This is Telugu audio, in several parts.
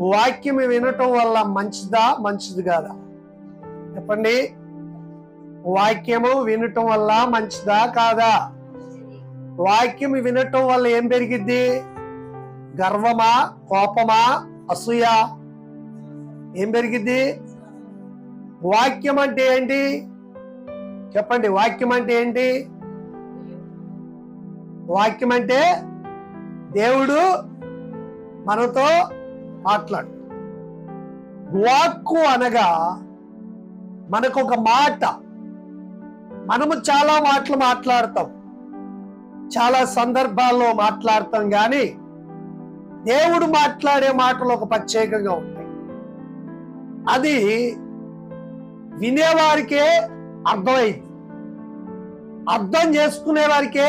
వాక్యం వినటం వల్ల మంచిది కాదా? చెప్పండి. వాక్యము వినటం వల్ల మంచిదా కాదా? వాక్యం వినటం వల్ల ఏం పెరిగిద్ది? గర్వమా, కోపమా, అసూయ? ఏం పెరిగిద్ది? వాక్యం అంటే ఏంటి? చెప్పండి. వాక్యం అంటే ఏంటి? వాక్యం అంటే దేవుడు మనతో మాట్లాడు. వాక్కు అనగా మనకు ఒక మాట. మనము చాలా మాటలు మాట్లాడతాం, చాలా సందర్భాల్లో మాట్లాడతాం, కానీ దేవుడు మాట్లాడే మాటలు ఒక ప్రత్యేకంగా ఉంటాయి. అది వినేవారికే అర్థమైంది, అర్థం చేసుకునే వారికే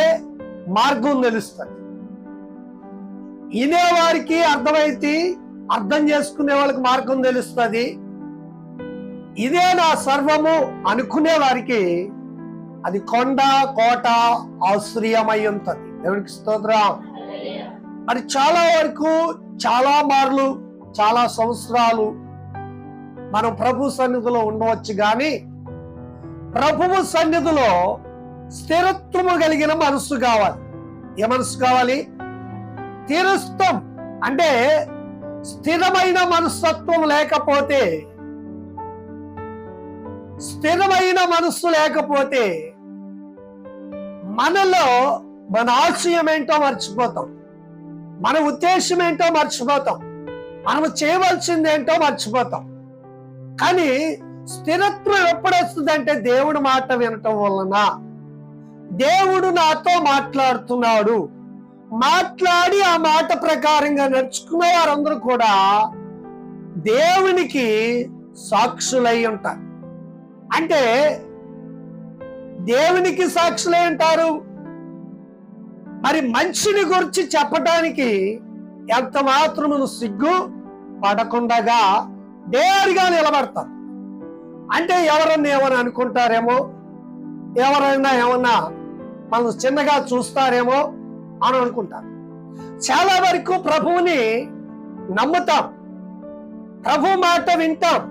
మార్గం తెలుస్తుంది. వినేవారికి అర్థమైంది, అర్థం చేసుకునే వాళ్ళకి మార్గం తెలుస్తుంది. ఇదే నా సర్వము అనుకునే వారికి అది కొండ కోట ఆశ్రయమై ఉంటుంది. దేవునికి స్తోత్రం. మరి చాలా వరకు, చాలా మార్లు, చాలా సంవత్సరాలు మనం ప్రభు సన్నిధిలో ఉండవచ్చు, కానీ ప్రభువు సన్నిధిలో స్థిరత్వము కలిగిన మనస్సు కావాలి. ఏ మనస్సు కావాలి? స్థిరత్వం అంటే స్థిరమైన మనస్తత్వం లేకపోతే, స్థిరమైన మనస్సు లేకపోతే మనలో మన ఆశయం ఏంటో మర్చిపోతాం, మన ఉద్దేశం ఏంటో మర్చిపోతాం, మనము చేయవలసింది ఏంటో మర్చిపోతాం. కానీ స్థిరత్వం ఎప్పుడు వస్తుందంటే దేవుడు మాట వినటం వలన. దేవుడు నాతో మాట్లాడుతున్నాడు, మాట్లాడి ఆ మాట ప్రకారంగా నడుచుకున్న వారందరూ కూడా దేవునికి సాక్షులై ఉంటారు. అంటే దేవునికి సాక్షులై ఉంటారు. మరి మనిషిని గురించి చెప్పటానికి ఎంత మాత్రమును సిగ్గు పడకుండగా డేరుగా నిలబడతారు. అంటే ఎవరన్నా ఏమని అనుకుంటారేమో, ఎవరైనా ఏమన్నా మనం చిన్నగా చూస్తారేమో అని అనుకుంటారు. చాలా వరకు ప్రభువుని నమ్ముతాం, ప్రభు మాట వింటాం,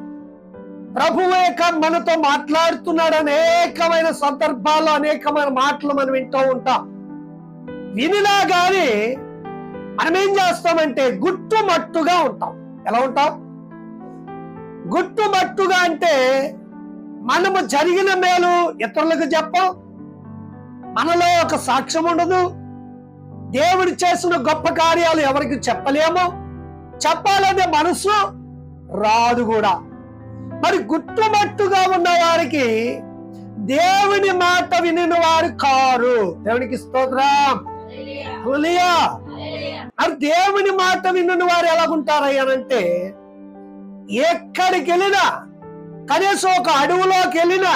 ప్రభువే మనతో మాట్లాడుతున్నాడు. అనేకమైన సందర్భాల్లో అనేకమైన మాటలు మనం వింటూ ఉంటాం. వినినా గాని మనం ఏం చేస్తామంటే గుట్టుమట్టుగా ఉంటాం. ఎలా ఉంటాం? గుట్టుమట్టుగా అంటే మనము జరిగిన మేలు ఇతరులకు చెప్పం, మనలో ఒక సాక్ష్యం ఉండదు, దేవుడు చేసిన గొప్ప కార్యాలు ఎవరికి చెప్పలేము, చెప్పాలనే మనసు రాదు కూడా. మరి గుట్టుమట్టుగా ఉన్న వారికి దేవుని మాట వినిన వారు కారు. దేవునికి స్తోత్రం. హల్లెలూయా. మరి దేవుని మాట వినిన వారు ఎలాగుంటారయ్యానంటే, ఎక్కడికి వెళ్ళినా, కనీసం ఒక అడవులోకి వెళ్ళినా,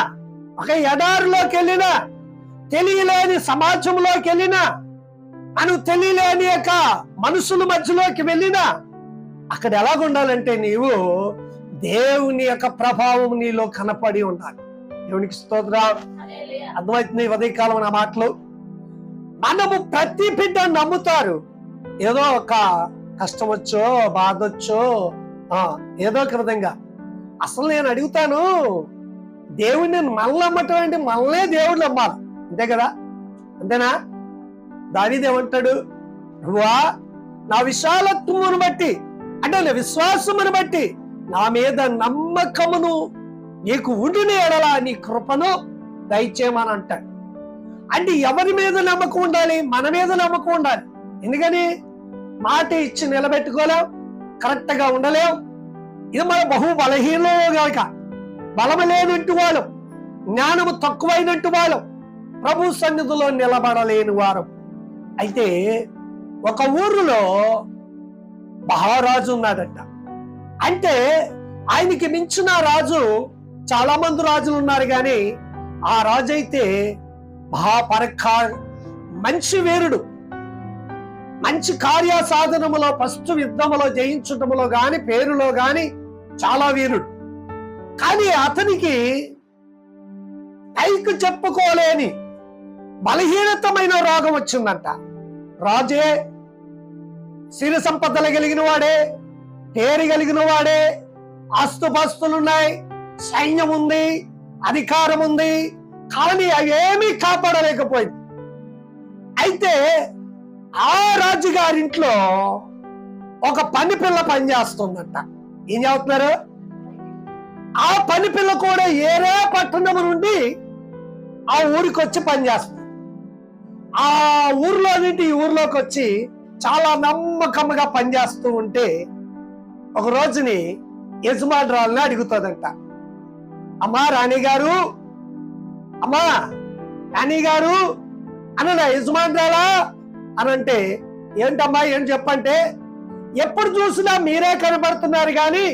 ఒక ఎడారిలోకి వెళ్ళినా, తెలియలేని సమాజంలోకి వెళ్ళినా, మనం తెలియలేని యొక్క మనుషుల మధ్యలోకి వెళ్ళినా, అక్కడ ఎలాగుండాలంటే నీవు దేవుని యొక్క ప్రభావం నీలో కనపడి ఉండాలి. దేవునికి స్తోత్రం. అర్థమవుతుంది ఉదయకాలం నా మాటలు. మనము ప్రతి బిడ్డ నమ్ముతారు. ఏదో ఒక కష్టం వచ్చో, బాధ వచ్చో, ఏదో ఒక విధంగా. అసలు నేను అడుగుతాను, దేవుడిని మనల్ని నమ్మటం అంటే మనల్నే దేవుడు నమ్మాలి. అంతే కదా? అంతేనా? దావీదు ఏమంటాడు? నువ్వా నా విశాలత్వమును బట్టి, అంటే నా విశ్వాసమును బట్టి నా మీద నమ్మకమును నీకు ఉండిన ఎడల నీ కృపను దయచేయమని అంటాడు. అంటే ఎవరి మీద నమ్మకం ఉండాలి? మన మీద నమ్మకం ఉండాలి. ఎందుకని? మాట ఇచ్చి నిలబెట్టుకోలేం, కరెక్ట్ గా ఉండలేం. ఇది మన బహు బలహీనలో కాక, బలము లేనట్టు వాళ్ళు, జ్ఞానము తక్కువైనట్టు వాళ్ళు, ప్రభు సన్నిధిలో నిలబడలేని వారు. అయితే ఒక ఊరిలో మహారాజు ఉన్నాడట. అంటే ఆయనకి మించిన రాజు, చాలా మంది రాజులు ఉన్నారు, కానీ ఆ రాజు అయితే మంచి వీరుడు, మంచి కార్యసాధనములో, ఫస్ట్ యుద్ధములో జయించటములో గాని, పేరులో గాని చాలా వీరుడు. కానీ అతనికి పైకి చెప్పుకోలేని బలహీనతమైన రోగం వచ్చిందంట. రాజే, సిరి సంపదలు కలిగిన వాడే, పేరు కలిగిన వాడే, ఆస్తుపాస్తులున్నాయి, సైన్యం ఉంది, అధికారం ఉంది, కానీ అవేమీ కాపాడలేకపోయింది. అయితే ఆ రాజుగారింట్లో ఒక పని పిల్ల పనిచేస్తుందంట. ఏం చెబుతున్నారు? ఆ పని పిల్ల కూడా ఏరే పట్టణం నుండి ఆ ఊరికి వచ్చి పనిచేస్తుంది. ఆ ఊర్లో నుండి ఈ ఊర్లోకి వచ్చి చాలా నమ్మకంగా పనిచేస్తూ ఉంటే ఒక రోజుని యజమానురాలని అడుగుతుందంట, అమ్మా రాణి గారు, అమ్మా రాణి గారు అన్న యజమానురాలా అని అంటే, ఏంటమ్మా ఏం చెప్పంటే, ఎప్పుడు చూసినా మీరే కనబడుతున్నారు కానీ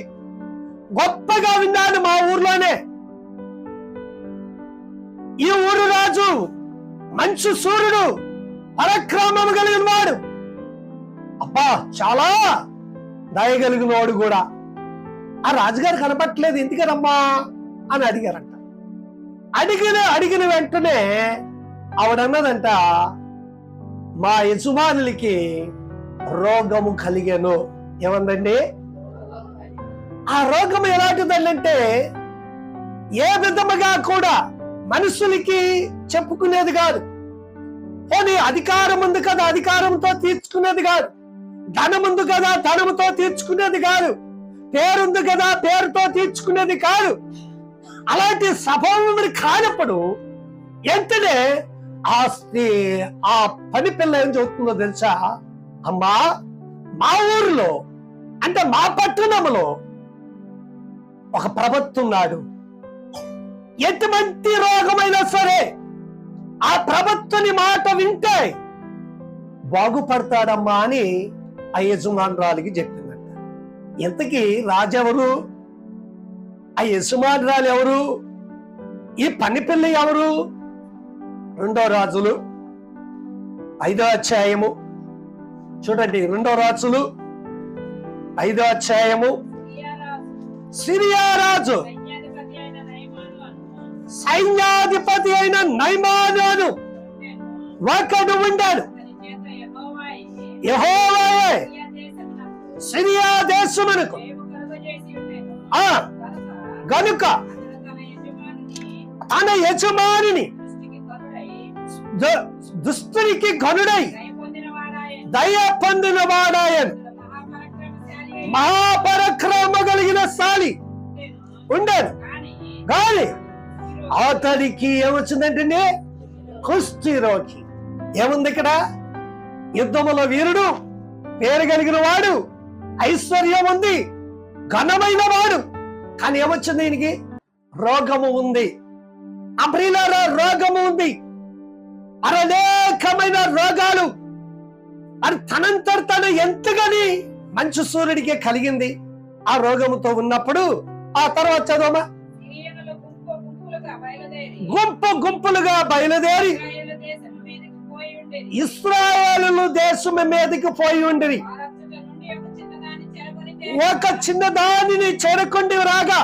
గొప్పగా విన్నాను మా ఊర్లోనే, ఈ ఊరు రాజు మంచి సూర్యుడు, పరాక్రమం కలిగిన వాడు, అబ్బా చాలా దయగలిగిన వాడు కూడా. ఆ రాజుగారు కనపట్లేదు, ఎందుకనమ్మా అని అడిగారంట. అడిగిన వెంటనే ఆవిడన్నదంట, మా యజమానులకి రోగము కలిగెను. ఏమందండి? ఆ రోగం ఎలాంటిదంటే ఏ విధముగా కూడా మనుషులకి చెప్పుకునేది కాదు. పోనీ అధికారం ఉంది కదా, అధికారంతో తీర్చుకునేది కాదు. ధనం ఉంది కదా, ధనంతో తీర్చుకునేది కాదు. పేరుంది కదా, పేరుతో తీర్చుకునేది కాదు. అలాంటి స్వభావం కానప్పుడు వెంటనే ఆ పని పిల్ల ఏం చెబుతుందో తెలుసా? అమ్మా, మా ఊర్లో అంటే మా పట్టణంలో ఒక ప్రవక్త ఉన్నాడు, ఎటువంటి రోగమైనా సరే ఆ ప్రవక్తని మాట వింటే బాగుపడతాడమ్మా అని ఆ యజమానురాలికి చెప్పిందంట. ఇంతకీ రాజెవరు? ఆ యజమానురాలు ఎవరు? ఈ పని పిల్ల ఎవరు? 2వ రాజులు 5వ అధ్యాయము చూడండి. 2వ రాజులు 5వ అధ్యాయము. సిరియా రాజు సైన్యాధిపతి అయిన నయమాను ఒకడు ఉండాడు. యెహోవాయే సిరియా దేశమునకు గనుక తన యజమానిని దుస్తునికి గనుడై దయ పొందిన వాడాయను, మహాపరాక్రమ కలిగిన శాలి ఉండాడు. కానీ అతడికి ఏమొచ్చిందంటే కుష్టి రోగి. ఏముంది ఇక్కడ? యుద్ధములో వీరుడు, పేరు కలిగిన వాడు, ఐశ్వర్యం ఉంది, ఘనమైన వాడు, కానీ ఏమొచ్చింది? ఈయనకి రోగము ఉంది. ఆ ప్రియులారా, రోగము ఉంది. అనేకమైన రోగాలు అది తనంతట తను ఎంతగాని మంచు సూర్యుడికే కలిగింది. ఆ రోగముతో ఉన్నప్పుడు ఆ తర్వాత చదవమా, గుంపులుగా బయలుదేరి ఇశ్రాయేలు దేశము మీదకి పోయి ఉండిరి. ఒక చిన్నదానిని చేరుకుండి రాగా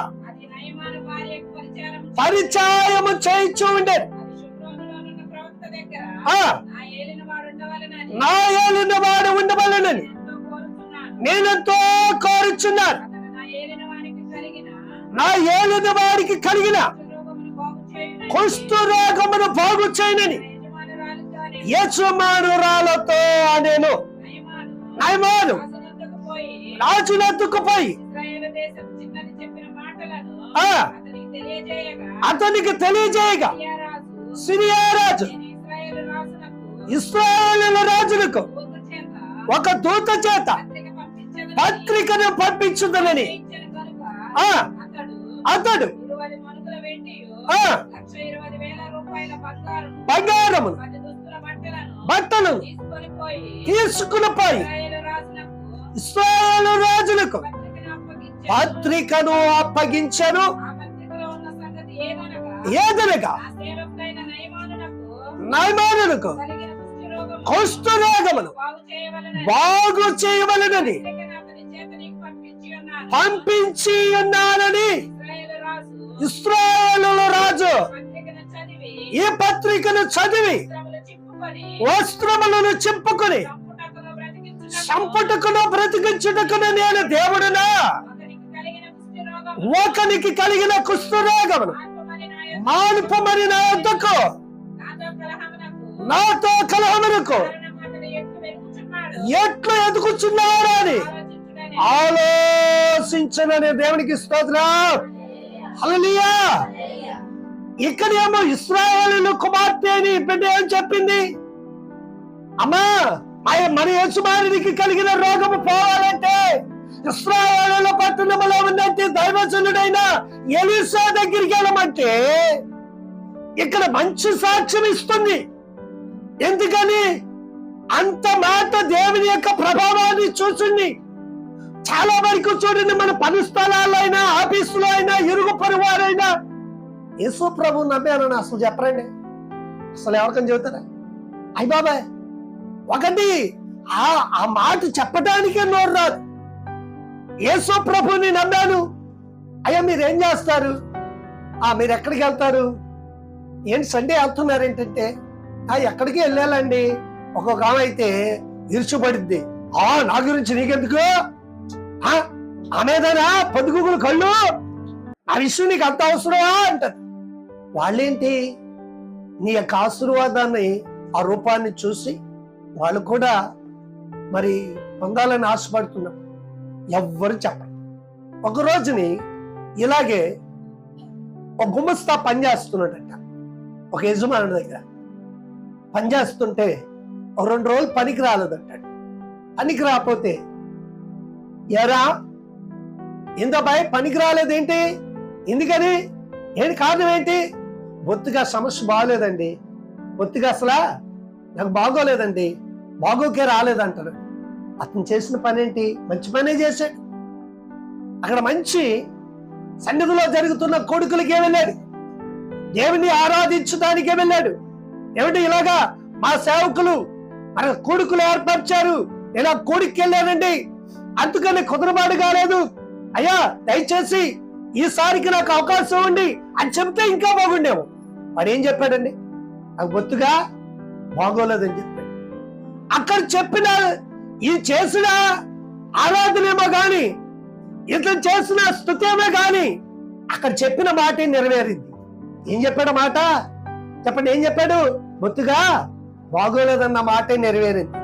పరిచయము చేయించు ఉండేది. నా ఏలిన వాడు ఉండవలెనని నేనెంతో కోరుచున్నాను. నా ఏలిన వాడికి కలిగిన కుష్టు రోగమును బాగు చేయనని యజమానురాలతో నేను నయమాను రాజునెత్తుకు పోయి అతనికి తెలియజేయగా సిరియా రాజు ఇశ్రాయేలు రాజులకు ఒక దూత చేత పత్రికను పంపించుదనని అతడు బంగారము బట్టలు తీసుకుని పోయి ఇశ్రాయేలు రాజులకు పత్రికను అప్పగించను. ఏదనగా నయమానునకు కుష్టు రోగమును బాగు చేయవలెనని పంపించి ఉన్నానని ఇశ్రాయేలు రాజు ఈ పత్రికను చదివి వస్త్రములను చింపుకొని సంపుటకును బ్రతికించుటకును నేను దేవుడునా. ఒకనికి కలిగిన కుష్ఠరోగమును మానుపమని నా యొద్దకు నాతో కలహమునకు ఎట్లు ఎదుగుచున్నాడు అని ఆలోచించనని దేవునికి స్తోత్రం. హల్లెలూయా. ఇక్కడేమో ఇశ్రాయేలు కుమార్తె అని బిడ్డ ఏం చెప్పింది? అమ్మా, మన యజమానికి కలిగిన రోగము పోవాలంటే ఇశ్రాయేలు పట్టణంలో ఉన్నట్టు దైవజనుడైన ఎలీషా దగ్గరికి వెళ్ళమంటే ఇక్కడ మంచి సాక్ష్యం ఇస్తుంది. ఎందుకని? అంత మాట దేవుని యొక్క ప్రభావాన్ని చూసింది. చాలా వరకు చూడండి, మన పని స్థలాల్లో అయినా, ఆఫీసులో అయినా, ఇరుగు పరివారైనా యేసు ప్రభు నమ్మానని అసలు చెప్పరండి. అసలు ఎవరికని చెబుతారా? అయ్య బాబాయ్, ఒకటి ఆ మాట చెప్పడానికే నోరు రాదు. యేసు ప్రభుని నమ్మాను. అయ్యా మీరేం చేస్తారు? మీరు ఎక్కడికి వెళ్తారు? ఏంటి సండే వెళ్తున్నారు ఏంటంటే, ఎక్కడికి వెళ్ళాలండి. ఒక్కొక్క ఆమె అయితే ఇరుచుపడిద్ది. నా గురించి నీకెందుకు? అనేదానా పొద్దుగుగులు కళ్ళు, ఆ విషయం నీకు అంత అవసరమా అంటారు. వాళ్ళేంటి, నీ యొక్క ఆశీర్వాదాన్ని, ఆ రూపాన్ని చూసి వాళ్ళు కూడా మరి పొందాలని ఆశపడుతున్నారు. ఎవ్వరు చెప్పరు. ఒక రోజుని ఇలాగే ఒక గుమస్తా పనిచేస్తున్నాడట ఒక యజమానుడి దగ్గర. పనిచేస్తుంటే ఒక 2 రోజులు పనికి రాలేదంటాడు. పనికి రాకపోతే, ఎరా ఇంతపై పనికి రాలేదేంటి? ఎందుకని? ఏంటి కారణం ఏంటి? బొత్తిగా సమస్య బాగోలేదండి, బొత్తిగా అసలు నాకు బాగోలేదండి, బాగోకే రాలేదంటారు. అతను చేసిన పని ఏంటి? మంచి పనే చేశాడు. అక్కడ మంచి సన్నిధిలో జరుగుతున్న కొడుకులకే వెళ్ళాడు, దేవుని ఆరాధించడానికే వెళ్ళాడు. ఏమిటి ఇలాగా మా సేవకులు మన కొడుకులు ఏర్పరిచారు, ఇలా కొడుకు వెళ్ళానండి, అందుకని కుదరబాటు కాలేదు. అయ్యా దయచేసి ఈసారికి నాకు అవకాశం ఉంది అని చెప్తే ఇంకా బాగుండేవు. వాడు ఏం చెప్పాడండి? నాకు బొత్తుగా బాగోలేదని చెప్పాడు. అక్కడ చెప్పిన ఈ చేసిన ఆరాధనేమో గాని, ఇతను చేసిన స్తుతేమో గాని, అక్కడ చెప్పిన మాట నెరవేరింది. ఏం చెప్పాడు మాట? చెప్పండి, ఏం చెప్పాడు? బొత్తుగా బాగోలేదన్న మాటే నెరవేరింది.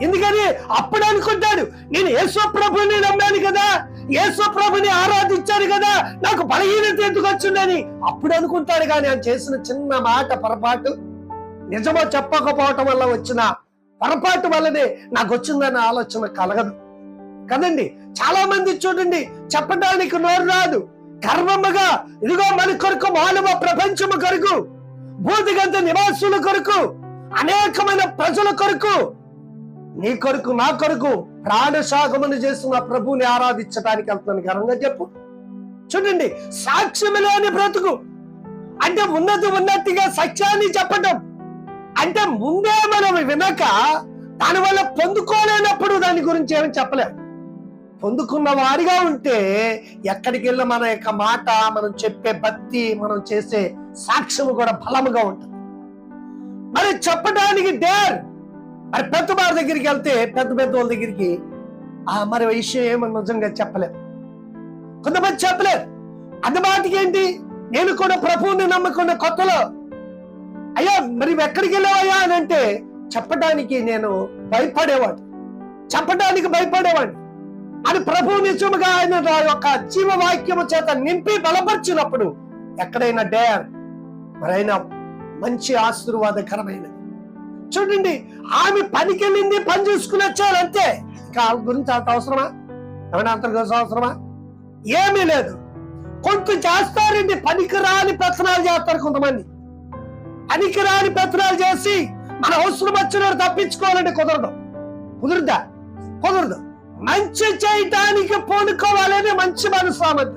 ఎందుకని? అప్పుడు అనుకుంటాడు, నేను యేసు ప్రభుని నమ్మాను కదా, యేసు ప్రభుని ఆరాధించాను కదా, నాకు బలహీనత ఎందుకు వచ్చిందని అప్పుడు అనుకుంటాడు. కానీ ఆయన చేసిన చిన్న మాట పొరపాటు, నిజమో చెప్పకపోవటం వల్ల వచ్చిన పొరపాటు వల్లనే నాకు వచ్చిందన్న ఆలోచన కలగదు కదండి. చాలా మంది చూడండి, చెప్పడానికి నోరు రాదు, గర్వముగా ఇదిగో మన కొరకు, మానవ ప్రపంచము కొరకు, భూదిగంత నివాసుల కొరకు, అనేకమైన ప్రజల కొరకు, నీ కొరకు, నా కొరకు ప్రాణశాగమును చేస్తున్న ప్రభుని ఆరాధించడానికి వెళ్తున్నాను. గర్వంగా చెప్పు. చూడండి, సాక్ష్యం లేని బ్రతుకు అంటే ఉన్నట్టుగా సత్యాన్ని చెప్పటం అంటే ముందే మనం వినక దానివల్ల పొందుకోలేనప్పుడు దాని గురించి ఏమని చెప్పలేము. పొందుకున్న వారిగా ఉంటే ఎక్కడికి వెళ్ళి మన యొక్క మాట, మనం చెప్పే భక్తి, మనం చేసే సాక్ష్యము కూడా బలముగా ఉంటుంది. మరి చెప్పడానికి డేర్. మరి పెద్ద వారి దగ్గరికి వెళ్తే, పెద్ద వాళ్ళ దగ్గరికి మరి విషయం ఏమని నిజంగా చెప్పలేరు. కొంతమంది చెప్పలేరు. అందుబాటుకి ఏంటి, నేను కూడా ప్రభువుని నమ్ముకున్న కొత్తలో, అయ్యా మరి ఎక్కడికి వెళ్ళావయ్యా అని అంటే చెప్పడానికి నేను భయపడేవాడు, చెప్పడానికి భయపడేవాడు. అని ప్రభువు నిజముగా ఆయన యొక్క జీవవాక్యము చేత నింపి బలపరిచినప్పుడు ఎక్కడైనా డేర్ మరైనా మంచి ఆశీర్వాదకరమైనది. చూడండి, ఆమె పనికి వెళ్ళింది, పని చూసుకుని వచ్చారు అంతే. ఇంకా గురించి అంత అవసరమా? ఏమైనా అంత అవసరమా? ఏమీ లేదు. కొంత చేస్తారండి, పనికిరాని పెత్తనాలు చేస్తారు కొంతమంది. పనికిరాని పెత్తనాలు చేసి మన అవసరం వచ్చిన తప్పించుకోవాలంటే కుదరదు. మంచి చేయటానికి పూనుకోవాలని మంచి మనసు ఆమెది.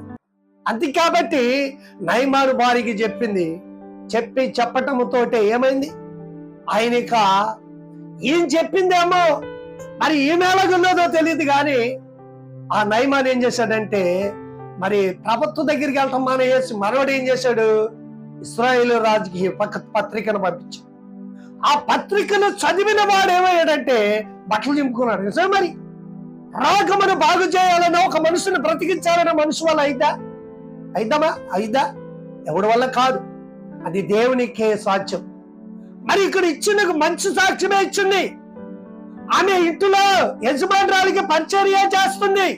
అంతే కాబట్టి నయమాను భార్యకి చెప్పటముతోటే ఏమైంది? ఆయనక ఏం చెప్పిందేమో మరి ఈమె ఎలాగున్నదో తెలియదు. కానీ ఆ నయమాన్ ఏం చేశాడంటే, మరి ప్రభుత్వం దగ్గరికి వెళ్తాం మానేసి మనవాడు ఏం చేశాడు? ఇశ్రాయేలు రాజుకి పత్రికను పంపించాడు. ఆ పత్రికను చదివిన వాడు ఏమయ్యాడంటే బట్టలు చింపుకున్నాడు. నిజమే మరి. రాగమును బాగు చేయాలన్నా, ఒక మనుషుని బ్రతికించాలన్న మనుషు వల్ల అయిద్దా? ఎవడి వల్ల కాదు. అది దేవునికే సాధ్యం. మరి ఇక్కడ ఇచ్చిన మంచి సాక్ష్యమే ఇచ్చింది. ఆమె ఇంటిలో యజమానురాలికి పరిచర్య చేస్తుంది,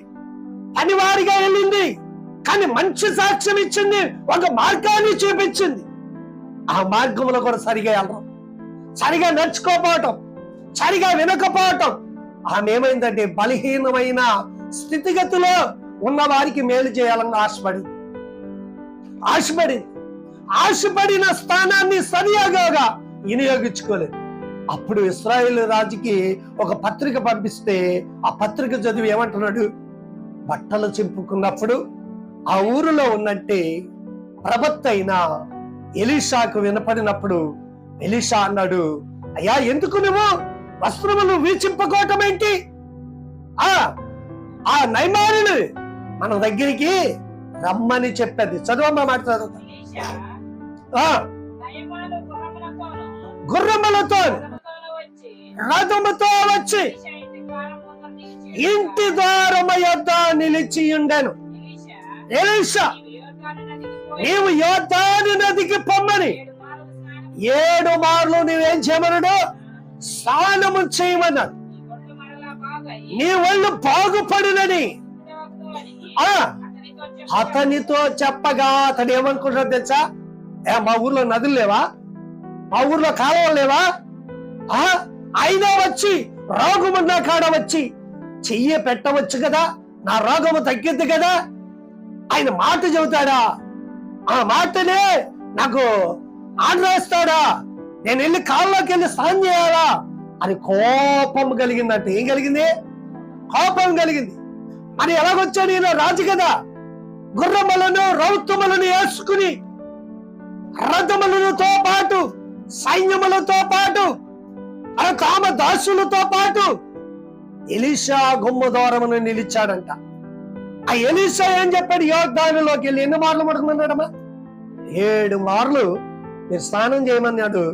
పనివారిగా వెళ్ళింది, కానీ మంచి సాక్ష్యం ఇచ్చింది, ఒక మార్గాన్ని చూపించింది. ఆ మార్గంలో కూడా సరిగా వెళ్ళడం, సరిగా నడుచుకోపోవటం, సరిగా వినకపోవటం. ఆమె ఏమైందంటే బలహీనమైన స్థితిగతిలో ఉన్న వారికి మేలు చేయాలని ఆశపడిన స్థానాన్ని సరియాగా వినియోగించుకోలేదు. అప్పుడు ఇశ్రాయేలు రాజుకి ఒక పత్రిక పంపిస్తే ఆ పత్రిక చదివి ఏమంటున్నాడు? బట్టలు చింపుకున్నప్పుడు ఆ ఊరిలో ఉన్నట్టే ప్రవక్త అయిన ఎలీషాకు వినపడినప్పుడు ఎలీషా అన్నాడు, అయ్యా, ఎందుకు నువ్వు వస్త్రములు వీచింపుకోవటం ఏంటి? ఆ నయమానుని మన దగ్గరికి రమ్మని చెప్పేది. చదువమ్మా మాట్లాడు. గుర్రములతో రథముతో వచ్చి ఇంటి ద్వారము యొద్ద నిలిచి ఉండెను. ఎలీషా, నీవు యోర్దాను నదికి పొమ్మని 7 మార్లు నువ్వేం చేయమన్నాడు? స్నానము చేయమన్నాడు. నీ ఒళ్ళు బాగుపడునని అతనితో చెప్పగా అతడు ఏమనుకుంటాడు తెలుసా? మా ఊర్లో నదులు లేవా? మా ఊర్లో కాలువలు లేవా? అయినా వచ్చి రోగమున్న కాడ వచ్చి చెయ్యి పెట్టవచ్చు కదా, నా రోగము తగ్గిద్ది కదా. ఆయన మాట చెబుతాడా? ఆ మాటనే నాకు ఆర్డర్ వేస్తాడా? నేను వెళ్ళి కాళ్ళలోకి వెళ్ళి స్నానం చేయాలా అని కోపం కలిగిందంటే. ఏం కలిగింది? కోపం కలిగింది. మరి ఎలాగొచ్చాడు ఈయన? రాజు కదా. గుర్రములను రౌతుములను వేసుకుని రథములతో పాటు సైన్యములతో పాటు కామ దాసులతో పాటు ఎలీషా గుమ్మ దూరమును నిలిచాడంట. ఆ ఎలీషా ఏం చెప్పాడు? యోర్దానులోకి వెళ్ళి ఎన్ని మార్లు పడుకున్నాడమ్మా? 7 మార్లు మీరు స్నానం చేయమన్నాడు.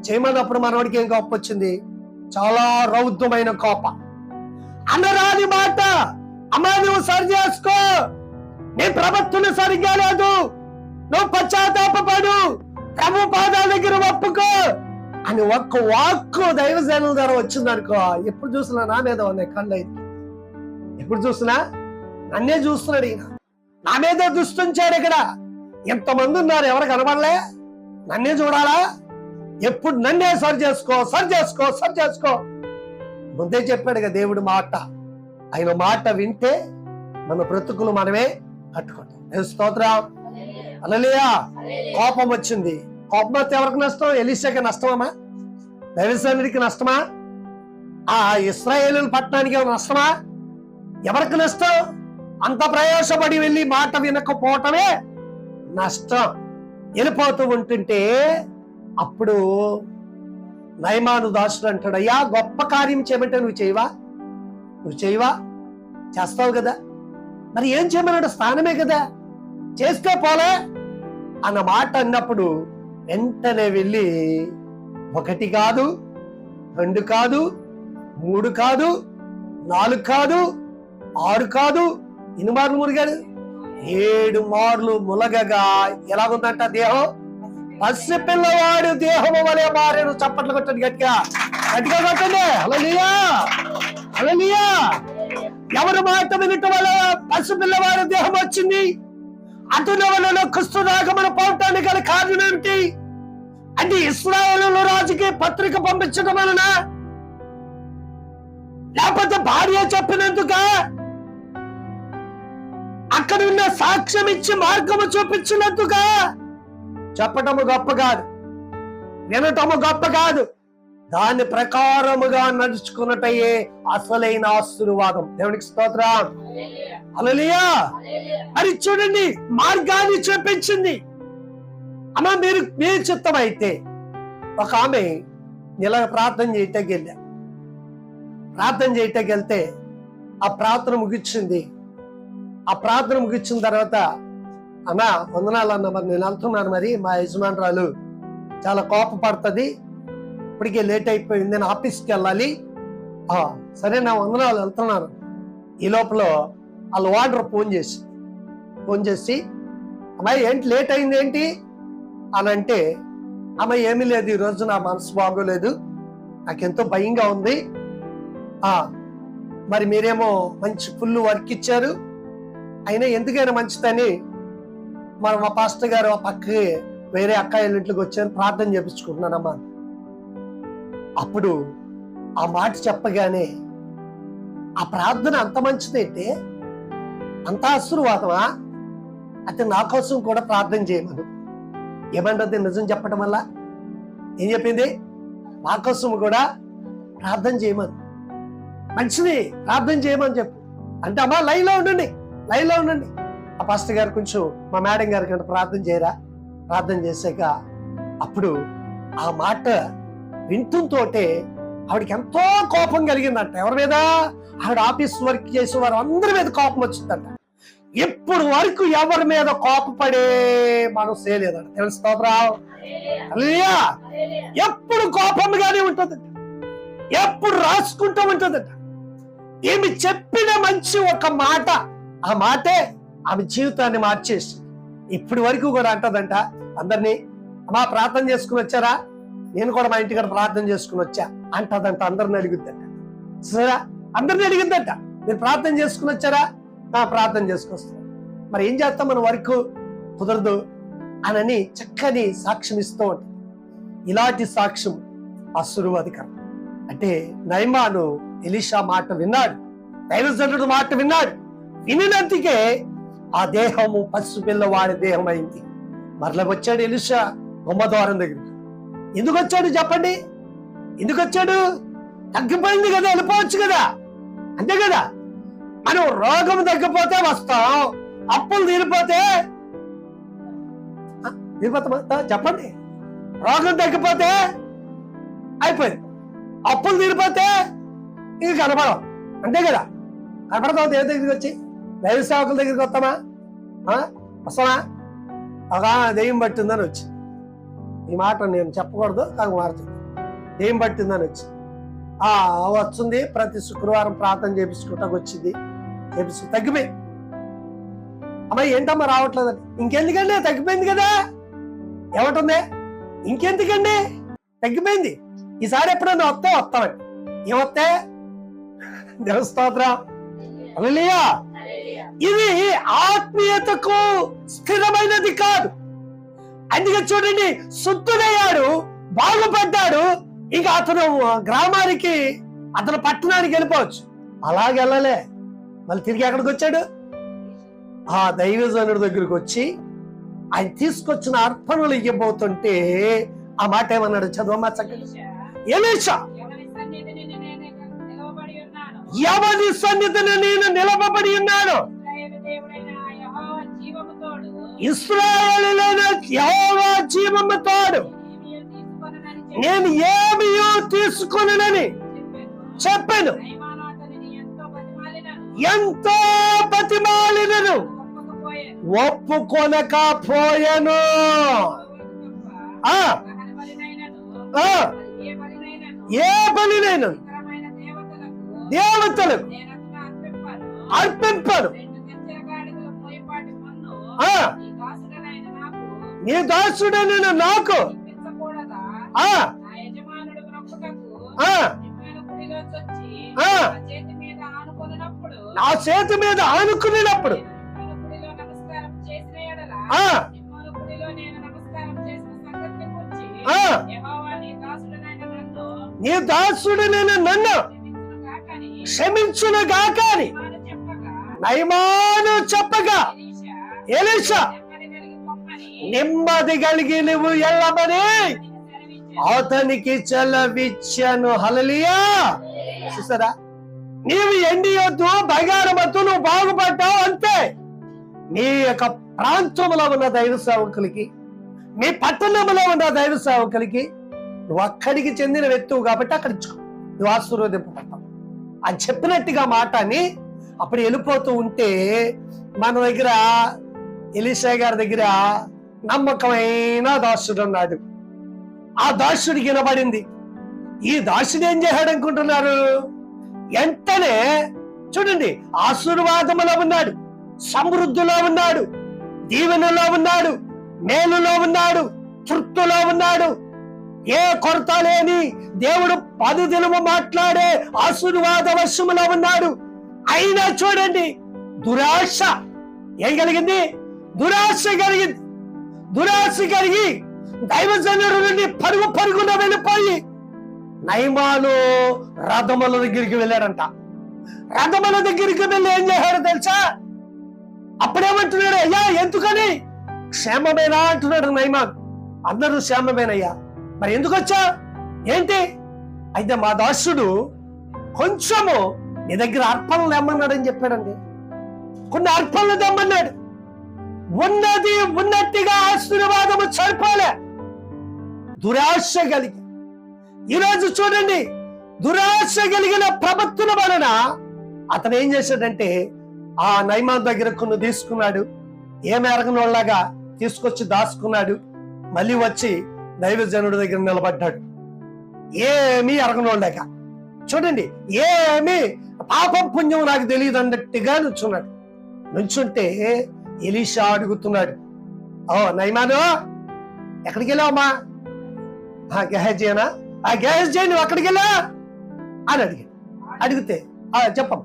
చేయమన్నప్పుడు మనవాడికి ఏం కోపం వచ్చింది? చాలా రౌద్రమైన కోపం. అనరాని మాట, అమ్మా నువ్వు సరి చేసుకో, నీ ప్రవర్తన సరిగ్గా లేదు, నువ్వు పశ్చాత్తాపపడు, ప్రభు పాదాల దగ్గర ఒప్పుకో అని ఒక్క వాక్కు దైవజనుల ద్వారా వచ్చిందనుకో, ఎప్పుడు చూసినా నా మీద ఉన్నాయి కళ్ళు. ఎప్పుడు చూసినా నన్నే చూస్తున్నాడు ఈయన, నా మీద దృష్టించాడు. ఇక్కడ ఎంతమంది ఉన్నారు, ఎవరు కనబడలే, నన్నే చూడాలా? ఎప్పుడు నన్నే సరి చేసుకో. ముందే చెప్పాడు కదా దేవుడు మాట. ఆయన మాట వింటే మన బ్రతుకులు మనమే కట్టుకుంటాం. స్తోత్రం. హల్లెలూయా. కోపం వచ్చింది. కోపం వస్తే ఎవరికి నష్టం? ఎలీషాకి నష్టమా? దైవజనుడికి నష్టమా? ఆ ఇశ్రాయేలు పట్టణానికి నష్టమా? ఎవరికి నష్టం? అంత ప్రయాసపడి వెళ్ళి మాట వినకపోవటమే నష్టం. వెళ్ళిపోతూ ఉంటుంటే అప్పుడు నయమాను దాసుడు అంటాడు, అయ్యా, గొప్ప కార్యం చేయమంటే నువ్వు చేయవా? చేస్తావు కదా, మరి ఏం చేయమన్నాడు? స్థానమే కదా, చేస్తే పోలే అన్న మాట అన్నప్పుడు వెంటనే వెళ్ళి 1 కాదు, 2 కాదు, 3 కాదు, 4 కాదు, 6 కాదు, 8 మార్లు మురిగాడు. 7 మార్లు ములగగా ఎలాగుందంట దేహం? పసి పిల్లవాడు దేహము వలె మారేను. చప్పట్లు కొట్టండి, గట్టిగా కొట్టండి. హల్లెలూయా. ఎవరి మాట వినటం వల్ల పసి పిల్లవాడు దేహం వచ్చింది? అతని వలన క్రీస్తు రాగమన పోవటానికి గల కారణం ఏమిటి? అంటే ఇశ్రాయేలు రాజుకి పత్రిక పంపించడం వలన, లేకపోతే భార్య చెప్పినందుక, అక్కడ ఉన్న సాక్ష్యం ఇచ్చి మార్గము చూపించినందుక? చెప్పటము గొప్ప కాదు, వినటము గొప్ప కాదు, దాని ప్రకారముగా నడుచుకున్నటయే అసలైన ఆశీర్వాదం. దేవునికి స్తోత్రం. హల్లెలూయా. మరి చూడండి, మార్గాన్ని చూపించింది. అమ్మా మీ చిత్తం అయితే ఒక ఆమె ఇలా ప్రార్థన చేయటానికి వెళ్తే ఆ ప్రార్థన ముగిచ్చింది. ఆ ప్రార్థన ముగిచ్చిన తర్వాత, అన్నా వందనాలు అన్న, మరి నేను వెళ్తున్నాను, మరి మా యజమానురాలు చాలా కోపపడుతుంది, ఇప్పటికే లేట్ అయిపోయింది, నేను ఆఫీస్కి వెళ్ళాలి. సరే నా వందనాలు, వెళ్తున్నాను. ఈ లోపల వాళ్ళ వార్డర్ ఫోన్ చేసి అమ్మాయి ఏంటి లేట్ అయింది ఏంటి అని అంటే, అమ్మాయి ఏమీ లేదు, ఈరోజు నా మనసు బాగోలేదు, నాకెంతో భయంగా ఉంది. మరి మీరేమో మంచి ఫుల్ వర్క్ ఇచ్చారు, అయినా ఎందుకైనా మంచిదని మరి మా పాస్టర్ గారు ఆ పక్కకి వేరే అక్కాయిల ఇంట్లోకి వచ్చారు, ప్రార్థన చేపించుకుంటున్నానమ్మా. అప్పుడు ఆ మాట చెప్పగానే ఆ ప్రార్థన అంత మంచిదైతే, అంత ఆశీర్వాదమా అయితే నా కోసం కూడా ప్రార్థన చేయమను. ఏమంటుంది నిజం చెప్పడం వల్ల? ఏం చెప్పింది? నా కోసం కూడా ప్రార్థన చేయమను. మంచిది, ప్రార్థన చేయమని చెప్పు అంటే, అమ్మా లైన్లో ఉండండి. ఆ పాస్టర్ గారు కొంచెం మా మేడం గారి కంటే ప్రార్థన చేయరా. ప్రార్థన చేశాక అప్పుడు ఆ మాట వింటుంతోటే ఆవిడకి ఎంతో కోపం కలిగిందంట. ఎవరి మీద? ఆవిడ ఆఫీస్ వర్క్ చేసే వారు అందరి మీద కోపం వచ్చిందంట. ఎప్పుడు వరకు ఎవరి మీద కోపపడే మనసే లేదంట. తెలుసుకోరావు, ఎప్పుడు కోపంగానే ఉంటుందంట, ఎప్పుడు రాసుకుంటూ ఉంటుందంట. ఏమి చెప్పిన మంచి ఒక మాట, ఆ మాటే ఆమె జీవితాన్ని మార్చేసి ఇప్పటి వరకు కూడా అంటదంట అందరినీ, అమ్మా ప్రార్థన చేసుకుని వచ్చారా, నేను కూడా మా ఇంటికాడ ప్రార్థన చేసుకుని వచ్చా అంటదంట. అందరిని అడుగుద్దంట. సరే, అందరిని అడిగిద్దంట, మీరు ప్రార్థన చేసుకుని వచ్చారా? ప్రార్థన చేసుకొస్తాను. మరి ఏం చేస్తాం, మన వర్క్ కుదరదు అని చక్కని సాక్ష్యం ఇస్తూ ఉంటుంది. ఇలాంటి సాక్ష్యం ఆశీర్వాదకరం. అంటే నయమాను ఎలీషా మాట విన్నాడు, దైవజనుడు మాట విన్నాడు. వినినందుకే ఆ దేహము పసిపిల్లవాడి దేహం అయింది. మరలా వచ్చాడు ఎలీషా గుమ్మద్వారం దగ్గరికి. ఎందుకు వచ్చాడు చెప్పండి? ఎందుకు వచ్చాడు? తగ్గిపోయింది కదా, వెళ్ళిపోవచ్చు కదా, అంతే కదా. మనం రోగం తగ్గిపోతే వస్తాం, అప్పులు తీరిపోతే చెప్పండి. రోగం తగ్గిపోతే అయిపోయింది, అప్పులు తీరిపోతే ఇది కనపడం, అంతే కదా. కనపడతాం దేవుడి దగ్గరికి వచ్చి, దైవ సేవకుల దగ్గరికి వస్తామా? వస్తామా? ఒక దెయ్యం పట్టిందని వచ్చి, ఈ మాట నేను చెప్పకూడదు కానీ మారుతుంది, దెయ్యం పట్టిందని వచ్చి వచ్చింది. ప్రతి శుక్రవారం ప్రార్థన చేపించుకుంటాకు వచ్చింది, తగ్గిపోయింది. అమ్మాయి ఏంటమ్మా రావట్లేదండి. ఇంకెందుకండి, తగ్గిపోయింది కదా. ఏమంటుంది? ఇంకెందుకండి, తగ్గిపోయింది. ఈసారి ఎప్పుడైనా వస్తామండి. ఏమొస్తే దేవస్తోత్రం. హల్లెలూయా. ఇది ఆత్మీయతకు స్థిరమైనది కాదు. అందుకే చూడండి, శుద్ధుడయ్యాడు, బాగుపడ్డాడు, ఇక అతను గ్రామానికి, అతను పట్టణానికి వెళ్ళిపోవచ్చు. అలాగెళ్ళలే, మళ్ళీ తిరిగి ఎక్కడికి వచ్చాడు? ఆ దైవజనుడి దగ్గరికి వచ్చి ఆయన తీసుకొచ్చిన అర్పణలు ఇవ్వబోతుంటే ఆ మాట ఏమన్నాడు? చదవమ్మా చక్కగా. ఎలీషా, ఎవరి సన్నిధిని నేను నిలబడి ఉన్నాను, ఇశ్రాయేలులైన యెహోవా జీవము తోడు, నేను ఏమీ తీసుకొనని చెప్పాను. ఎంతో బతిమాలినను ఒప్పుకొనకపోయాను. ఏ బలినైనా దేవతలకు అర్పింపను. నీ దాసుడైన నాకు నా చేతి మీద ఆనుకునేటప్పుడు నీ దాసుడైన నన్ను క్షమించును గాక అని నయమాను చెప్పగా ఎలీషా నెమ్మది కలిగి నువ్వు వెళ్ళమని అతనికి సెలవిచ్చాను. హల్లెలూయా. చూసారా, నీవు ఎండియొద్దు, బంగారమద్దు, నువ్వు బాగుపడ్డావు అంతే. మీ యొక్క ప్రాంతంలో ఉన్న దైవ సేవకులకి, మీ పట్టణంలో ఉన్న దైవ సేవకులకి నువ్వు అక్కడికి చెందిన వ్యక్తువు కాబట్టి అక్కడ ఇచ్చుకో, నువ్వు ఆశీర్వదింపబడతావు అని చెప్పినట్టుగా మాట అని అప్పుడు వెళ్ళిపోతూ ఉంటే మన దగ్గర ఎలీషా గారి దగ్గర నమ్మకమైన దాసుడు ఉన్నాడు. ఆ దాసుడికి వినబడింది, ఈ దాసుడు ఏం చేశాడు అనుకుంటున్నారు? వెంటనే చూడండి, ఆశీర్వాదములో ఉన్నాడు, సమృద్ధిలో ఉన్నాడు, దీవెనలో ఉన్నాడు, మేలులో ఉన్నాడు, తృప్తిలో ఉన్నాడు. ఏ కొరత లేని దేవుడు 10 దినము మాట్లాడే ఆశీర్వాద వర్షములో ఉన్నాడు. అయినా చూడండి, దురాశ ఏం కలిగింది? దురాశ కలిగింది. దురాశ కలిగి దైవజనుడు నుండి పరుగున వెళ్ళిపోయి నయమాను రథముల దగ్గరికి వెళ్ళాడంట. రథముల దగ్గరికి వెళ్ళి ఏం చేశాడు తెలుసా? అప్పుడేమంటున్నాడు? అయ్యా ఎందుకని? క్షేమమేనా అంటున్నాడు నయమాన్. అందరూ క్షేమమేనయ్యా, మరి ఎందుకు వచ్చా ఏంటి? అయితే మా దాసుడు కొంచెము నీ దగ్గర అర్పణలు తెమ్మన్నాడని చెప్పాడండి. కొన్ని అర్పణలు తెమ్మన్నాడు. ఉన్నది ఉన్నట్టుగా ఆశీర్వాదము సరిపోలే. దురాశ కలిగి, ఈరోజు చూడండి, దురాశ కలిగిన ప్రవర్తన వలన అతను ఏం చేశాడంటే ఆ నయమాన్ దగ్గర కొన్ని తీసుకున్నాడు. ఏమి ఎరగనోళ్ళగా తీసుకొచ్చి దాచుకున్నాడు. మళ్ళీ వచ్చి దైవజనుడి దగ్గర నిలబడ్డాడు. ఏమీ ఎరగనోళ్ళగా చూడండి, ఏమి పాపం పుణ్యం నాకు తెలియదు అన్నట్టుగా నుంచున్నాడు. నుంచుంటే ఎలీషా అడుగుతున్నాడు, ఓ నయమాను, ఎక్కడికి వెళ్ళావమ్మా? గెహజీనా? ఆ గెహజీ నువ్వు అక్కడికి వెళ్ళా అని అడిగితే చెప్పమ్మా.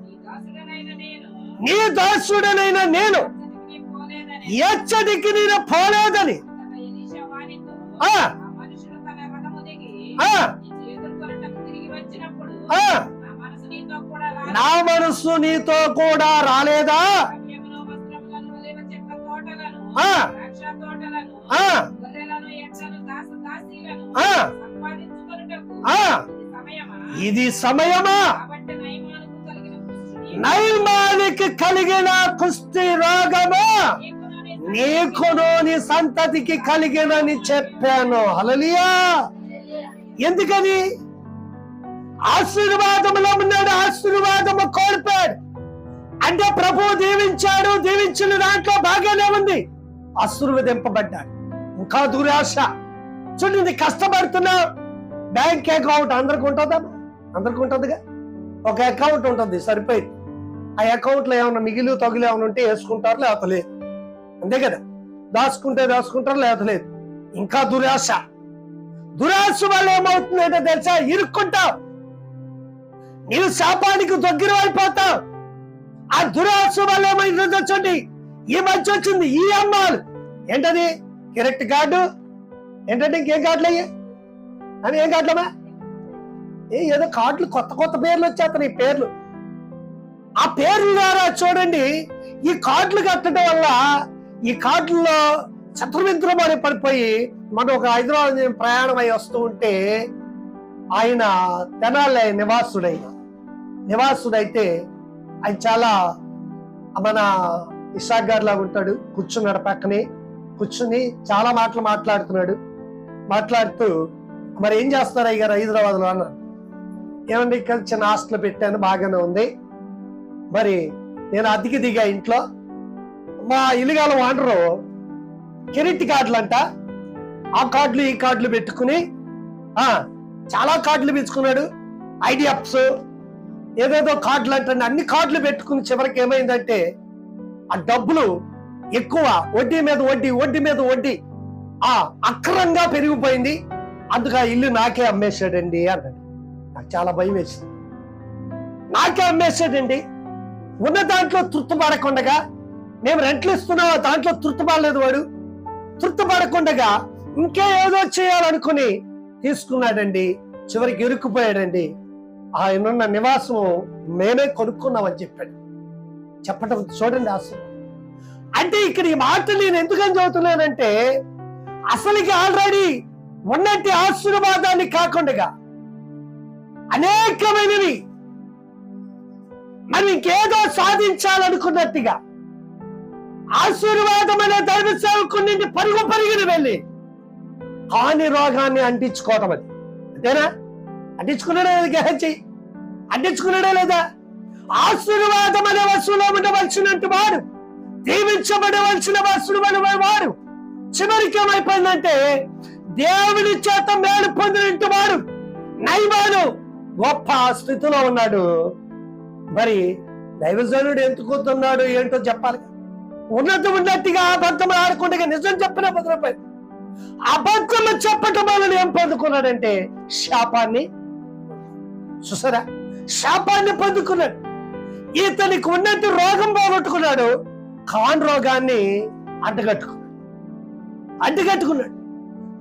నీ దాసుడనైనా నేను ఎచ్చడికి నేను పోలేదని నా మనసు నీతో కూడా రాలేదా? ఇది సమయమా? నయమానికి కలిగిన కుష్టి రోగమా నీకును నీ సంతతికి కలిగినని చెప్పాను. హల్లెలూయా. ఎందుకని? ఆశీర్వాదములో ఉన్నాడు, ఆశీర్వాదము కోల్పోయాడు. అంటే ప్రభువు దీవించాడు, దీవించిన దాంట్లో బాగానే ఉంది, ఆశీర్వదింపబడ్డాడు. ఇంకా దురాశ. చూడండి, కష్టపడుతున్నావు. బ్యాంక్ అకౌంట్ అందరికి ఉంటుందా? అందరికి ఉంటుందిగా. ఒక అకౌంట్ ఉంటుంది, సరిపోయింది. ఆ అకౌంట్ లో ఏమన్నా మిగిలి తగిలి ఏమైనా ఉంటే వేసుకుంటారు, లేకపోతే లేదు. అంతే కదా, దాచుకుంటారు, లేకపోతే లేదు. ఇంకా దురాశ. దురాశ వల్ల ఏమవుతుందంటే తెలుసా? ఇరుక్కుంటావు, నీవు శాపానికి దగ్గర అయిపోతావు. ఆ దురాశ వల్ల ఏమైంది చూడండి, ఈ మధ్య వచ్చింది ఈ అమ్మాలు. ఏంటది? క్రెడిట్ కార్డు ఏంటంటే ఇంకేం కార్డులు అయ్యా అని? ఏం కార్డులమ్మా? ఏదో కార్డులు, కొత్త పేర్లు వచ్చేస్తాయి. ఈ పేర్లు, ఆ పేర్ల ద్వారా చూడండి, ఈ కార్డులు కట్టడం వల్ల ఈ కార్డుల్లో శత్రుమిత్రం అని పడిపోయి మనం ఒక హైదరాబాద్ ప్రయాణం అయి వస్తూ ఉంటే ఆయన తెనాలి నివాసుడైతే ఆయన చాలా మన ఇషాక్ గారి లాగా ఉంటాడు. కూర్చున్నాడు, పక్కనే కూర్చుని చాలా మాటలు మాట్లాడుతూ మరి ఏం చేస్తారు అయ్య గారు హైదరాబాద్ లో అన్నారు. ఏమండి, ఇక్కడ చిన్న హాస్టల్ పెట్టాను, బాగానే ఉంది. మరి నేను అద్దెకి దిగా ఇంట్లో. మా ఇల్లుగాల వాండరు క్రెడిట్ కార్డులు అంట, ఆ కార్డులు ఈ కార్డులు పెట్టుకుని చాలా కార్డులు పెంచుకున్నాడు. ఐడిఎఫ్స్ ఏదేదో కార్డులు అంటే అన్ని కార్డులు పెట్టుకుని చివరికి ఏమైందంటే ఆ డబ్బులు ఎక్కువ, వడ్డీ మీద వడ్డీ అక్రంగా పెరిగిపోయింది. అందుకు ఆ ఇల్లు నాకే అమ్మేశాడండి అన్నాడు. నాకు చాలా భయం వేసింది. నాకే అమ్మేశాడండి, ఉన్న దాంట్లో తృప్తిపడకుండగా, మేము రెంట్లు ఇస్తున్నాం దాంట్లో తృప్తిపడలేదు. వాడు తృప్తిపడకుండగా ఇంకే ఏదో చేయాలనుకుని తీసుకున్నాడండి. చివరికి ఇరుక్కుపోయాడండి. ఆయనున్న నివాసము మేమే కొనుక్కున్నామని చెప్పడం చూడండి. అసలు అంటే ఇక్కడ ఈ మాటలు నేను ఎందుకని చదువుతున్నానంటే, అసలుకి ఆల్రెడీ ఉన్నట్టు ఆశీర్వాదాన్ని కాకుండా అనేకమైనవి మనం ఇంకేదో సాధించాలనుకున్నట్టుగా ఆశీర్వాదం అనే దైవ సేవకుని పరుగున వెళ్ళి హాని రోగాన్ని అంటించుకోవటం. అది అంతేనా? అంటించుకున్నాడా లేదా? గెహజీ అంటించుకున్నాడా లేదా? ఆశీర్వాదం అనే వస్తువులో ఉండవలసినట్టు వాడు, దీవించబడవలసిన వస్తువు వాడు చివరికి ఏమైపోయిందంటే దేవుని చేత మేలు పొందినట్టు వాడు నయమాను గొప్ప స్థితిలో ఉన్నాడు. మరి దైవజనుడు ఎందుకు వస్తున్నాడు ఏంటో చెప్పాలి. ఉన్నట్టుగా అబద్ధం ఆడకుండా నిజం చెప్పిన భద్రపై అబద్ధం చెప్పటం వలన ఏం పొందుకున్నాడంటే శాపాన్ని. చూసారా, శాపాన్ని పొందుకున్నాడు. ఇతనికి ఉన్నట్టు రోగం పోగొట్టుకున్నాడు, కాన్ రోగాన్ని అంటగట్టుకున్నాడు.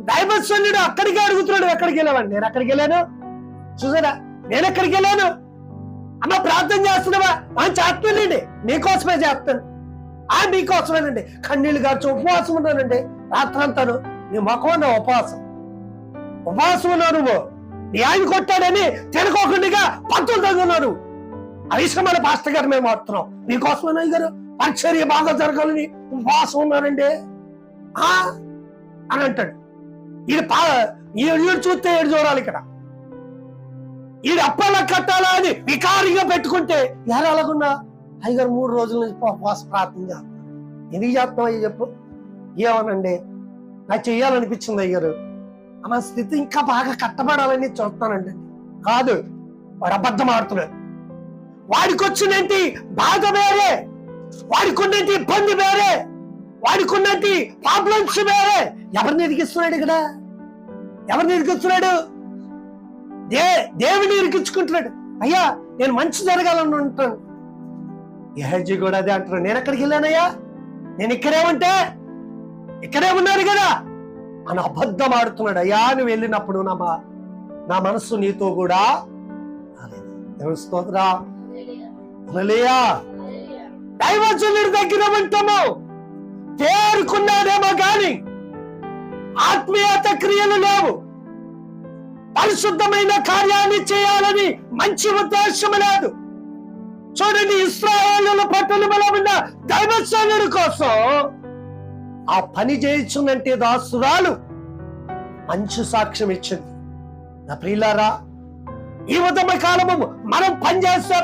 దైవజనుడు అక్కడికి అడుగుతున్నాడు, ఎక్కడికి వెళ్ళావండి? నేను అక్కడికి వెళ్ళాను. చూసారా, నేను ఎక్కడికి వెళ్ళాను? అమ్మ ప్రార్థన చేస్తున్నావా? చేస్తానండి, నీకోసమే చేస్తాను. మీకోసమేనండి. కన్నీళ్ళు గార్చి ఉపవాసం ఉన్నానండి రాత్రంతాను. నీ మొఖం ఉన్న ఉపవాసం ఉన్నావు నువ్వు. నీ ఆయన కొట్టాడని తినకోకుండా పంతులు తగ్గున్నాడు. అవిశ్రమాల పాస్టర్ గారు మేము వస్తున్నాం నీకోసమేనా గారు, పరిచర్య బాగా జరగాలని ఉపవాసం ఉన్నానండి అని అంటాడు. ఈడు చూస్తే ఏడు చూడాలి. ఇక్కడ ఈడు అప్పలా కట్టాలా అని వికారిగా పెట్టుకుంటే ఎలాగున్నా అయ్యగారు 3 రోజుల నుంచి ఉపవాస ప్రార్థన చేస్తాను. ఎందుకు చేస్తాం అయ్యా చెప్పు? ఏమనండి, నాకు చెయ్యాలనిపించింది అయ్యారు. నా స్థితి ఇంకా బాగా కట్టబడాలని చూస్తానండి. కాదు, వాడు అబద్ధం ఆడుతున్నాడు. వాడికి వచ్చినట్టు బాధ వేరే, వాడికి ఉన్నట్టు ఇబ్బంది వేరే, వాడికి ఉన్నట్టు ప్రాబ్లమ్స్ వేరే. ఎవరిని ఇరికిస్తున్నాడు ఇక్కడ? ఎవరిని ఇరికిస్తున్నాడు? దేవుని ఇరికించుకుంటున్నాడు. అయ్యా నేను మంచి జరగాలని ఉంటాను. యెహోవా కూడా అదే అంటున్నాడు. నేను ఎక్కడికి వెళ్ళానయ్యా? నేను ఇక్కడే ఉన్నాను కదా అని అబద్ధం ఆడుతున్నాడు. అయ్యా నువ్వు వెళ్ళినప్పుడు నా మనస్సు నీతో కూడా దైవజనుడి దగ్గర ఉంటాము. తేరుకున్నాడేమో గాని ఆత్మీయత క్రియలు లేవు. పరిశుద్ధమైన కార్యాన్ని చేయాలని మంచి ఉద్దేశం లేదు. చూడండి, ఇశ్రాయేలు పట్టణంలో ఉన్న దైవజనుడి కోసం ఆ పని చేయించుందంటే దాసురాలు మంచి సాక్ష్యం ఇచ్చింది. నా ప్రియులారా, ఈ ఉదమ కాలము మనం పనిచేసే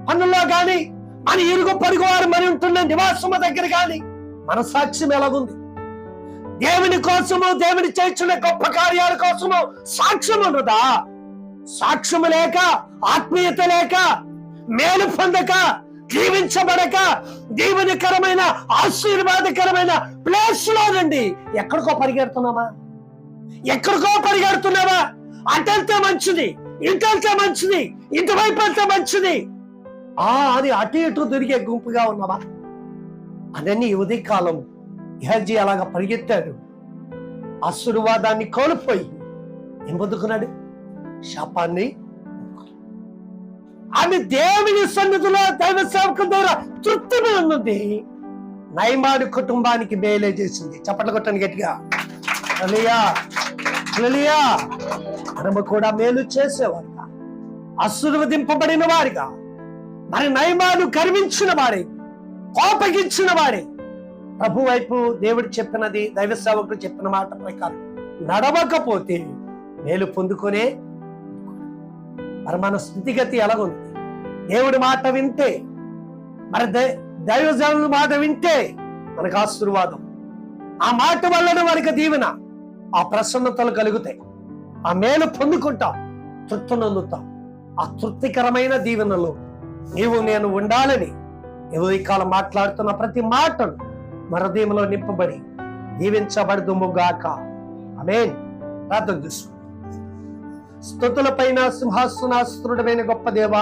పనుల్లో గాని, మన ఇరుగు పొరుగు వారు మరి ఉంటున్న నివాసము దగ్గర గాని మన సాక్ష్యం ఎలాగుంది? దేవుని కోసము, దేవుని చేయించిన గొప్ప కార్యాల కోసము సాక్ష్యం ఉన్నదా? సాక్ష్యము లేక, ఆత్మీయత లేక, మేలు పొందక, జీవించబడక, దీవెనకరమైన ఆశీర్వాదకరమైన ప్లేస్ లోనండి ఎక్కడికో పరిగెడుతున్నావా? అటెళ్తే మంచిది, ఇటెళ్తే మంచిది, ఇటువైపు వెళ్తే మంచిది అది అటు ఇటు తిరిగే గుంపుగా ఉన్నావా? అదని ఉదయ కాలం యెహోవా అలాగా పరిగెత్తాడు. ఆశీర్వాదాన్ని కోల్పోయి ఏం పొందుకున్నాడు? శాపాన్ని. ఆమె దేవుని సన్నిధిలో దైవ సేవకుల ద్వారా తృప్తి పొందింది. నయమాను కుటుంబానికి మేలే చేసింది. చప్పట్లు కొట్టండి గట్టిగా. హల్లెలూయా. మనము కూడా మేలు చేసేవారుగా, ఆశీర్వదింపబడిన వారిగా, మరి నయమాను గర్వించిన వాడే, కోపగించిన వాడే, ప్రభు వైపు దేవుడు చెప్పినది, దైవ సేవకుడు చెప్పిన మాట ప్రకారం నడవకపోతే మేలు పొందుకునే మరి మన స్థితిగతి ఎలాగుంది? దేవుడి మాట వింటే, మరి దైవజనుల మాట వింటే మనకు ఆశీర్వాదం. ఆ మాట వలన మనకి దీవెన, ఆ ప్రసన్నతలు కలుగుతాయి, ఆ మేలు పొందుకుంటాం, తృప్తి నొందుతాం. ఆ తృప్తికరమైన దీవెనలో నీవు నేను ఉండాలని ఈ కాలం మాట్లాడుతున్న ప్రతి మాటను మన హృదయంలో నింపబడి దీవించబడుదుముగాక. ఆమేన్. ప్రార్థన చేసు. స్తుతులపైన సింహాసనాశ్రుడమైన గొప్ప దేవ,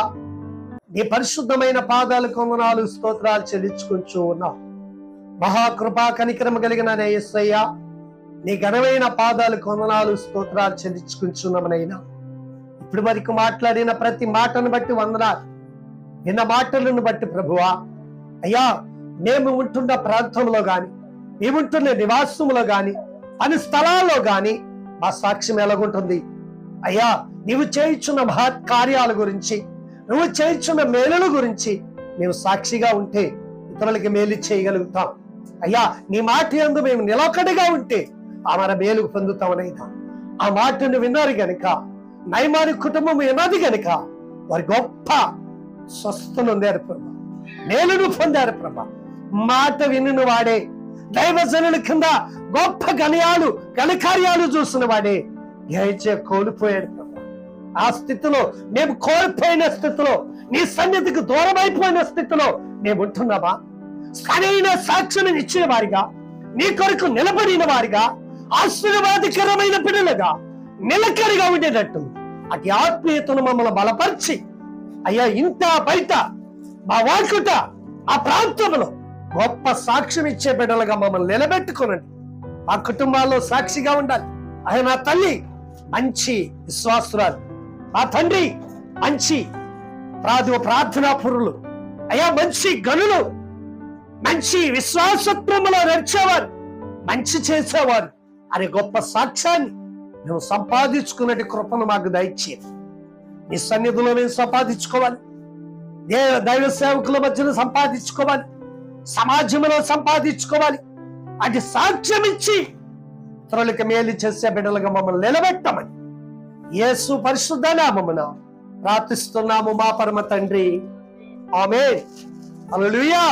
నీ పరిశుద్ధమైన పాదాలకు వందనాలు, స్తోత్రాలు చెల్లించుకుంటూ ఉన్నాం. మహాకృపా కనికరమ కలిగిన యేసయ్య, నీ ఘనమైన పాదాలకు వందనాలు, స్తోత్రాలు చెల్లించుకుంటున్నామనైనా. ఇప్పుడు వరకు మాట్లాడిన ప్రతి మాటను బట్టి వందనాలు, విన్న మాటలను బట్టి ప్రభువా, అయ్యా మేము ఉంటున్న ప్రాంతంలో గాని, మేముంటున్న నివాసంలో గాని, పని స్థలాల్లో గాని మా సాక్ష్యం ఎలాగుంటుంది? అయ్యా నీవు చేయించున్న మహత్ కార్యాల గురించి, నువ్వు చేయించున్న మేలుల గురించి మేము సాక్షిగా ఉంటే ఇతరులకి మేలు చేయగలుగుతాం. అయ్యా నీ మాట యందు మేము నిలకడగా ఉంటే ఆ మన మేలు పొందుతామనైనా. ఆ మాటను విన్నారు గనుక, నయమాను కుటుంబం విన్నది గనుక వారి గొప్ప స్వస్థను పొందారు ప్రభా, మేలును పొందారు ప్రభా. మాట విను వాడే, దైవజనుల కింద గొప్ప ఘనకార్యాలు చూసిన వాడే కోల్పోయాడు ప్రభా. ఆ స్థితిలో మేము కోల్పోయిన స్థితిలో, నీ సన్నిధికి దూరం అయిపోయిన స్థితిలో మేము ఉంటున్నామా? సరైన సాక్ష్యం ఇచ్చిన వారిగా, నీ కొరకు నిలబడిన వారిగా, ఆశీర్వాదకరమైన బిడ్డలుగా నిలకడగా ఉండేటట్టు అటు ఆత్మీయతను మమ్మల్ని బలపరిచి, అయ్యా ఇంత బయట మా వాకుట ఆ ప్రాంతంలో గొప్ప సాక్ష్యం ఇచ్చే బిడ్డలుగా మమ్మల్ని నిలబెట్టుకోనండి. ఆ కుటుంబాల్లో సాక్షిగా ఉండాలి. అయ్యా నా తల్లి మంచి విశ్వాసురాలు, ఆ తండ్రి మంచి ప్రార్థనా పురులు, అయ్యా మంచి గనులు, మంచి విశ్వాసత్వములో నడిచేవారు, మంచి చేసేవారు అనే గొప్ప సాక్ష్యాన్ని మేము సంపాదించుకునే కృపను మాకు దయచేయండి. నీ సన్నిధిలో మేము సంపాదించుకోవాలి, దైవ సేవకుల మధ్యలో సంపాదించుకోవాలి, సమాజంలో సంపాదించుకోవాలి. అది సాక్ష్యం ఇచ్చి ఇతరులకు మేలు చేసే బిడ్డలుగా మమ్మల్ని నిలబెట్టమని యేసు పరిశుద్ధ నామమున ప్రార్థిస్తున్నాము మా పరమ తండ్రి. ఆమేన్. హల్లెలూయా.